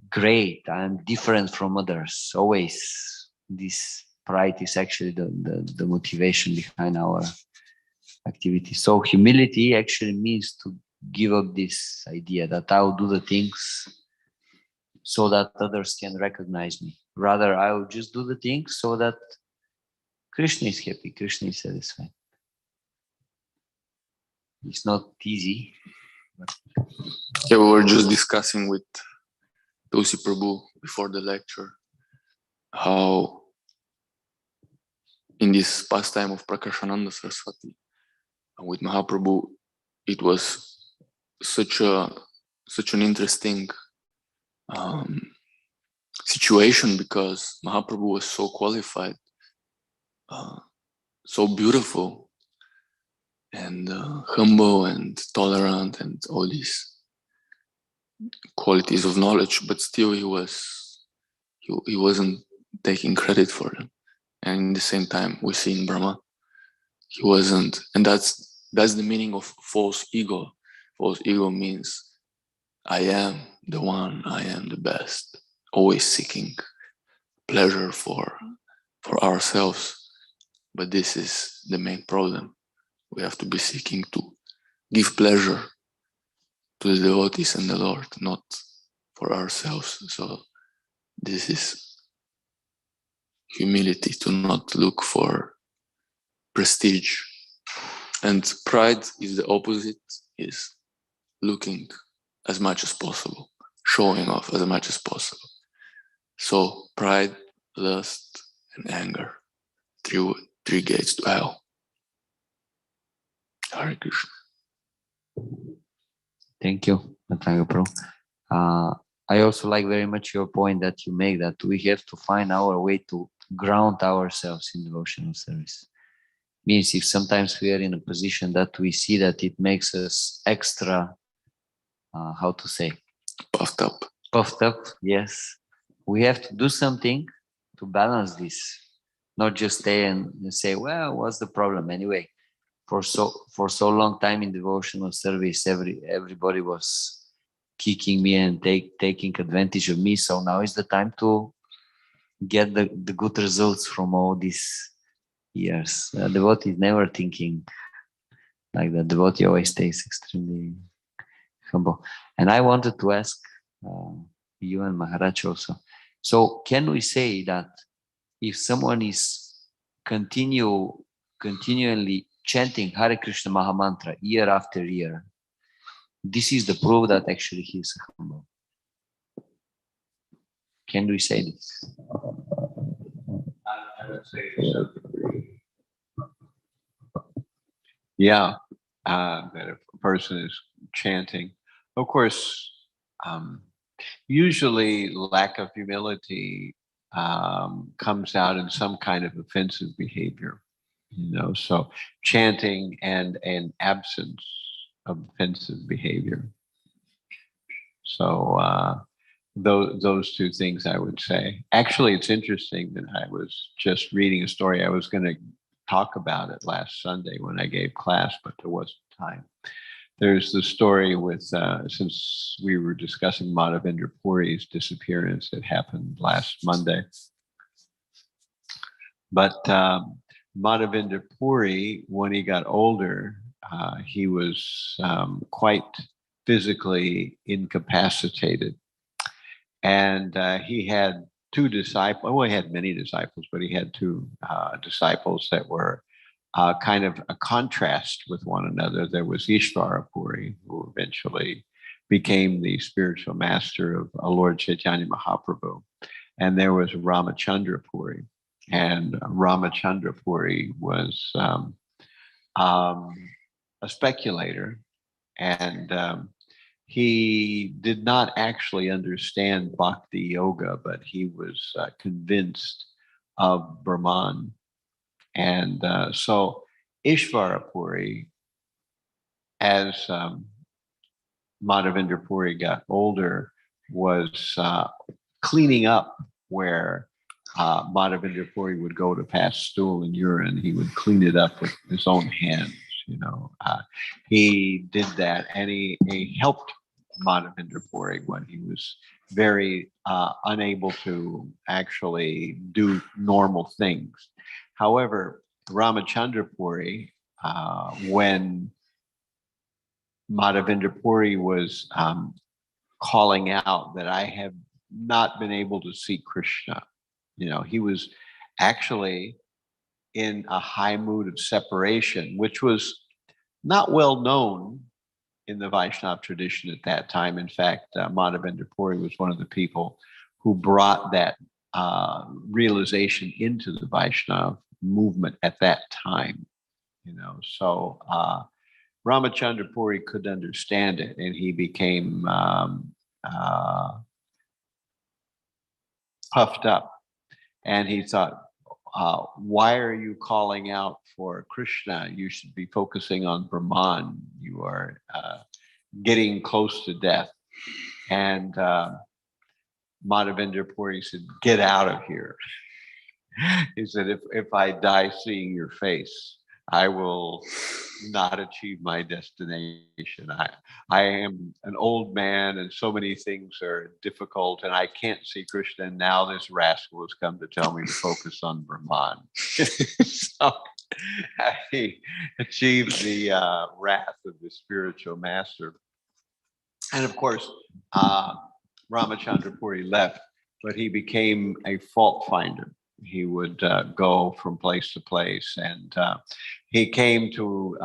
great, I'm different from others. Always this pride is actually the motivation behind our activity. So humility actually means to give up this idea that I'll do the things so that others can recognize me. Rather, I will just do the things so that Krishna is happy, Krishna is satisfied. It's not easy. But Yeah, we were just discussing with Tulsi Prabhu before the lecture how in this pastime of Prakashananda Saraswati with Mahaprabhu, it was such an interesting situation because Mahaprabhu was so qualified, so beautiful, and humble and tolerant, and all these qualities of knowledge, but still he wasn't taking credit for them. And at the same time, we see in Brahma, he wasn't, and that's the meaning of false ego. False ego means I am the one, I am the best, always seeking pleasure for ourselves. But this is the main problem. We have to be seeking to give pleasure to the devotees and the Lord, not for ourselves. So this is humility, to not look for prestige. And pride is the opposite, is looking as much as possible, showing off as much as possible. So pride, lust, and anger, three gates to hell. Hare Krishna. thank you, Matanga Prabhu. I also like very much your point that you make, that we have to find our way to ground ourselves in devotional service. Means if sometimes we are in a position that we see that it makes us extra, how to say? Puffed up. Puffed up, yes. We have to do something to balance this. Not just stay and say, well, what's the problem anyway? For so long time in devotional service, everybody was kicking me and taking advantage of me. So now is the time to get the good results from all these years. Devotee is never thinking like that. Devotee always stays extremely humble. And I wanted to ask you and Maharaj also. So can we say that if someone is continually chanting Hare Krishna Mahamantra year after year, this is the proof that actually he is humble? Can we say this? I would say so. Yeah, that if a person is chanting, of course, usually lack of humility comes out in some kind of offensive behavior, so chanting and an absence of offensive behavior. So those two things I would say. Actually, it's interesting that I was just reading a story. I was going to talk about it last Sunday when I gave class, but there wasn't time. There's the story with, since we were discussing Madhavendra Puri's disappearance that happened last Monday. But Madhavendra Puri, when he got older, he was quite physically incapacitated. And he had two disciples, well, he had many disciples, but he had two disciples that were kind of a contrast with one another. There was Ishvara Puri, who eventually became the spiritual master of Lord Chaitanya Mahaprabhu. And there was Ramachandra Puri. And Ramachandra Puri was a speculator, and he did not actually understand Bhakti Yoga, but he was convinced of Brahman. And so Ishvara Puri, as Madhavendra Puri got older was cleaning up where Madhavendra Puri would go to pass stool and urine. He would clean it up with his own hands. He did that, and he helped Madhavendra Puri when he was very unable to actually do normal things. However, Ramachandra Puri, when Madhavendra Puri was calling out that I have not been able to see Krishna, he was actually in a high mood of separation, which was not well known in the Vaishnava tradition at that time. In fact, Madhavendra Puri was one of the people who brought that realization into the Vaishnava movement at that time. So Ramachandra Puri could understand it, and he became puffed up, and he thought, why are you calling out for Krishna? You should be focusing on Brahman. You are getting close to death. And Madhavendra Puri said, get out of here. He said, if I die seeing your face, I will not achieve my destination. I am an old man, and so many things are difficult, and I can't see Krishna. And now this rascal has come to tell me to focus on Brahman. So he achieved the wrath of the spiritual master. And of course, Ramachandra Puri left, but he became a fault finder. He would go from place to place, and he came to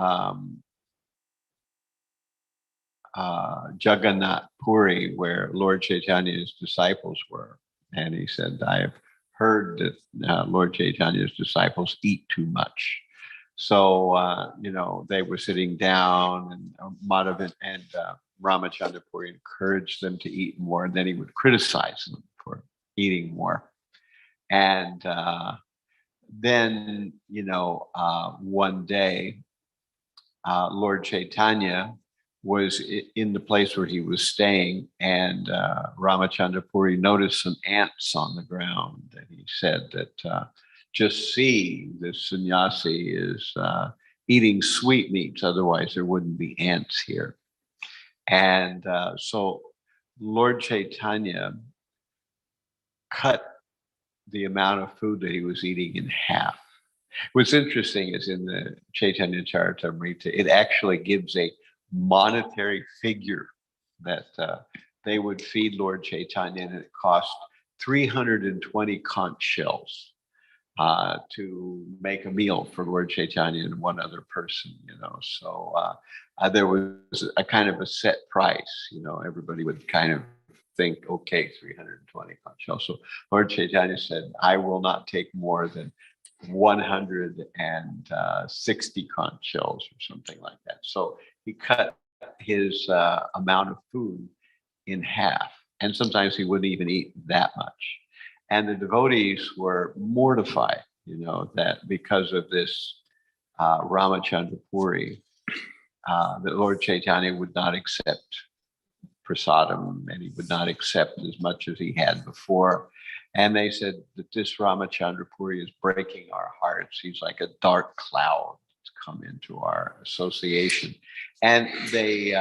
Jagannath Puri, where Lord Chaitanya's disciples were. And he said, I have heard that Lord Chaitanya's disciples eat too much. So, they were sitting down, and Madhav and Ramachandra Puri encouraged them to eat more, and then he would criticize them for eating more. And then, one day, Lord Chaitanya was in the place where he was staying, and Ramachandra Puri noticed some ants on the ground. And he said that, just see, this sannyasi is eating sweetmeats, otherwise there wouldn't be ants here. And so Lord Chaitanya cut the amount of food that he was eating in half. What's interesting is in the Chaitanya Charitamrita, it actually gives a monetary figure that they would feed Lord Chaitanya, and it cost 320 conch shells to make a meal for Lord Chaitanya and one other person, So there was a kind of a set price, everybody would kind of think, okay, 320 conch shells. So Lord Chaitanya said, I will not take more than 160 conch shells or something like that. So he cut his amount of food in half. And sometimes he wouldn't even eat that much. And the devotees were mortified, that because of this Ramachandra Puri, that Lord Chaitanya would not accept prasadam, and he would not accept as much as he had before. And they said that this Ramachandra Puri is breaking our hearts. He's like a dark cloud that's come into our association. And they,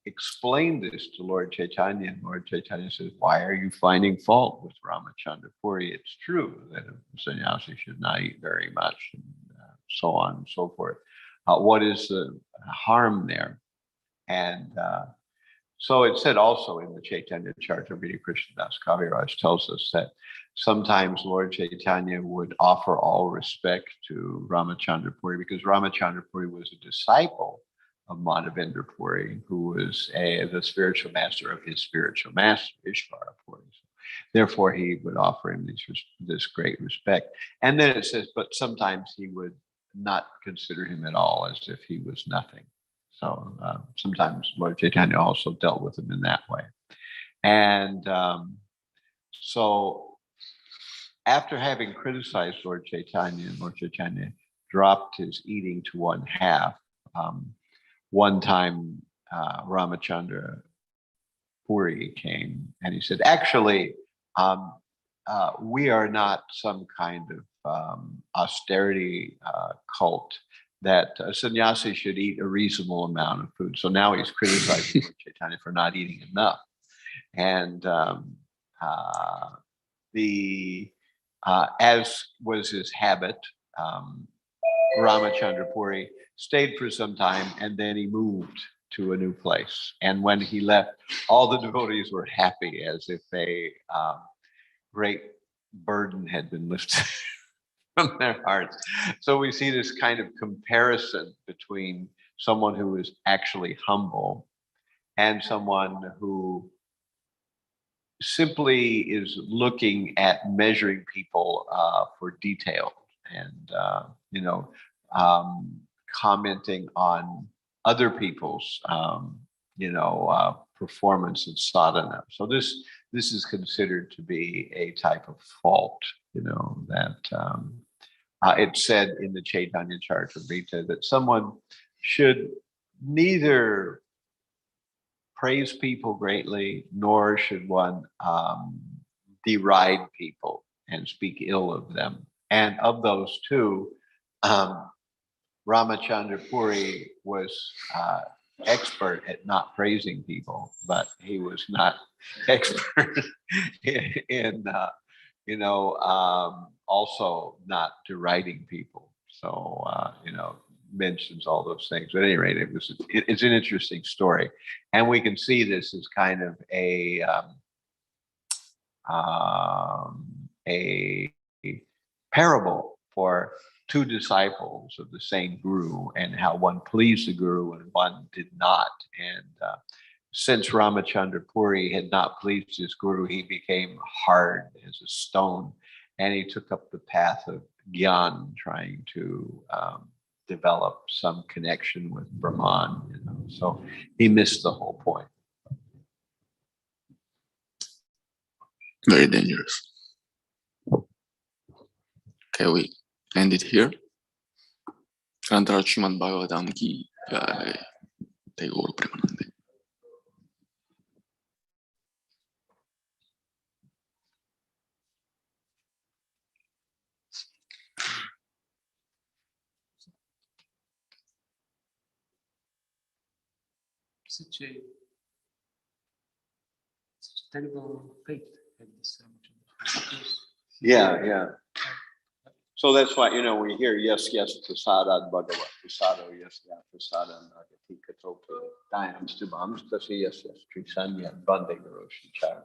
explained this to Lord Chaitanya. And Lord Chaitanya says, why are you finding fault with Ramachandra Puri? It's true that a sannyasi should not eat very much, and so on and so forth. What is the harm there? And so it said also in the Chaitanya Charitamrita, Krishnadas Kaviraj tells us that sometimes Lord Chaitanya would offer all respect to Ramachandra Puri, because Ramachandra Puri was a disciple of Madhavendra Puri, who was the spiritual master of his spiritual master, Ishvara Puri. Therefore, he would offer him this great respect. And then it says, but sometimes he would not consider him at all, as if he was nothing. So sometimes Lord Chaitanya also dealt with him in that way. And so after having criticized Lord Chaitanya, and Lord Chaitanya dropped his eating to one half, one time Ramachandra Puri came and he said, actually, we are not some kind of austerity cult that a sannyasi should eat a reasonable amount of food. So now he's criticizing Lord Chaitanya for not eating enough. And as was his habit, Ramachandra Puri stayed for some time and then he moved to a new place. And when he left, all the devotees were happy, as if a great burden had been lifted from their hearts. So we see this kind of comparison between someone who is actually humble and someone who simply is looking at measuring people for detail and commenting on other people's performance in sadhana. So this is considered to be a type of fault, that it said in the Chaitanya Charitamrita that someone should neither praise people greatly, nor should one deride people and speak ill of them. And of those two, Ramachandra Puri was expert at not praising people, but he was not expert in also not deriding people. So mentions all those things. But at any rate, it's an interesting story, and we can see this as kind of a parable for two disciples of the same guru, and how one pleased the guru and one did not. And since Ramachandra Puri had not pleased his guru, he became hard as a stone, and he took up the path of Gyan, trying to develop some connection with Brahman. So he missed the whole point. Very dangerous. Okay, we end it here. Grantara Srimad Bhagavatam ki jai. Jai Gaur Premanande. Such a terrible fate at this Yeah. So that's why, we hear, yes, prasadad bhagavat, prasado, yes, prasadam agati katope, dayam stubham stasi, yes, trisanya, bande guru, shichara.